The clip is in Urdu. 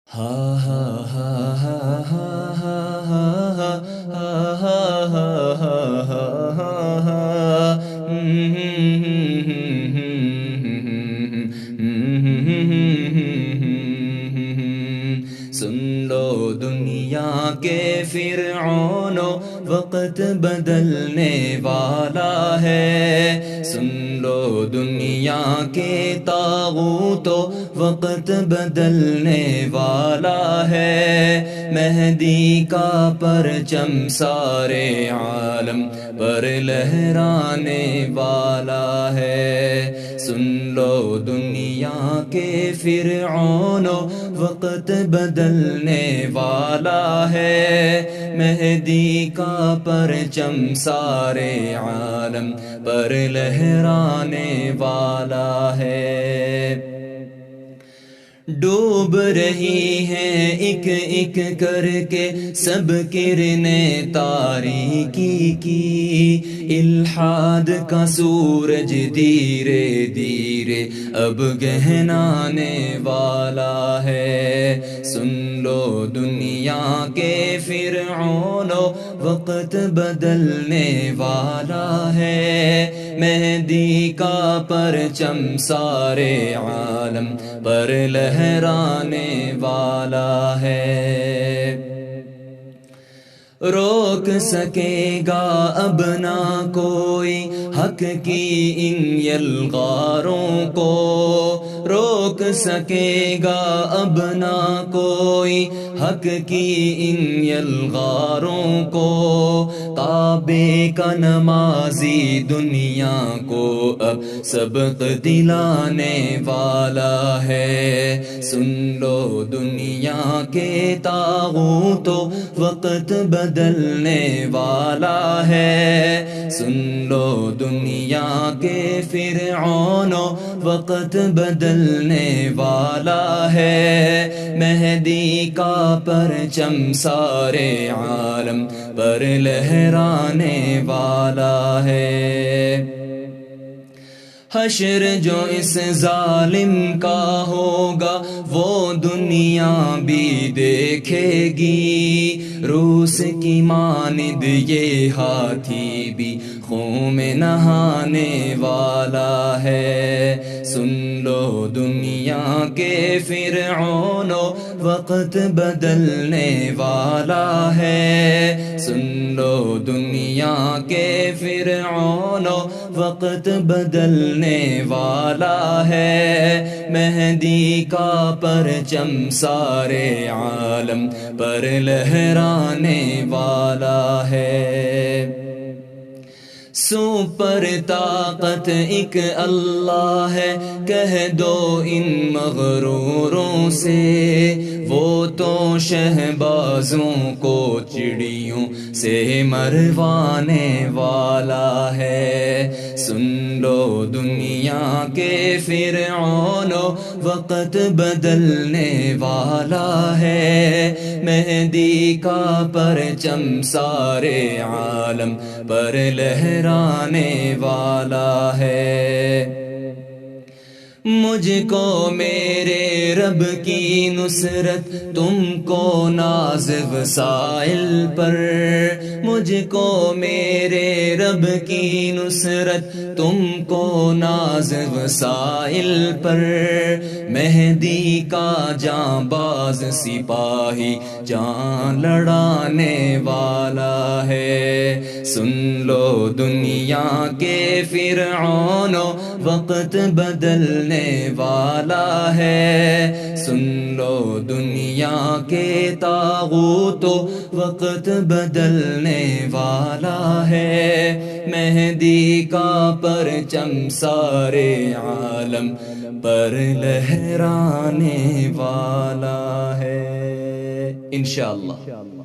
ہا ہا ہا ہا ہا ہا ہا ہا ہا ہا سن لو دنیا کے فرعونوں وقت بدلنے والا ہے، سن لو دنیا کے طاغوتوں وقت بدلنے والا ہے، مہدی کا پرچم سارے عالم پر لہرانے والا ہے، سن لو دنیا کے فرعونوں وقت بدلنے والا ہے، مہدی کا پرچم سارے عالم پر لہرانے والا ہے۔ ڈوب رہی ہیں ایک ایک کر کے سب کرنیں تاریکی کی، الحاد کا سورج دھیرے دھیرے اب گہنانے والا ہے، سن لو دنیا کے فرعونوں وقت بدلنے والا ہے، مہدی کا پرچم سارے عالم پر لہرانے والا ہے۔ روک سکے گا اب نہ کوئی حق کی ان یلغاروں کو، روک سکے گا اب نہ کوئی حق کی ان یلغاروں کو، کعبے کا نمازی دنیا کو اب سبق دلانے والا ہے، سن لو دنیا کے طاغوتوں وقت بدلنے والا ہے، سن لو دنیا کے فرعونوں وقت بدلنے والا ہے، مہدی کا پرچم سارے عالم پر لہرانے والا ہے۔ حشر جو اس ظالم کا ہوگا وہ دنیا بھی دیکھے گی، روس کی مانند یہ ہاتھی بھی خون میں نہانے والا ہے، سن لو دنیا کے فرعونوں وقت بدلنے والا ہے، سن لو دنیا کے فرعونوں وقت بدلنے والا ہے، مہدی کا پرچم سارے عالم پر لہرانے والا ہے۔ سپر طاقت ایک اللہ ہے کہہ دو ان مغروروں سے، وہ تو شہبازوں کو چڑیوں سے مروانے والا ہے، سن لو دنیا کے فرعونوں وقت بدلنے والا ہے، مہدی کا پرچم سارے عالم پر لہرانے والا ہے۔ مجھ کو میرے رب کی نصرت، تم کو ناز وسائل پر، مجھ کو میرے رب کی نصرت، تم کو ناز وسائل پر، مہدی کا جاں باز سپاہی جان لڑانے والا ہے، سن لو دنیا کے فرعونوں وقت بدلنے والا ہے، سن لو دنیا کے طاغوتوں وقت بدلنے والا ہے، مہدی کا پرچم سارے عالم پر لہرانے والا ہے، انشاءاللہ۔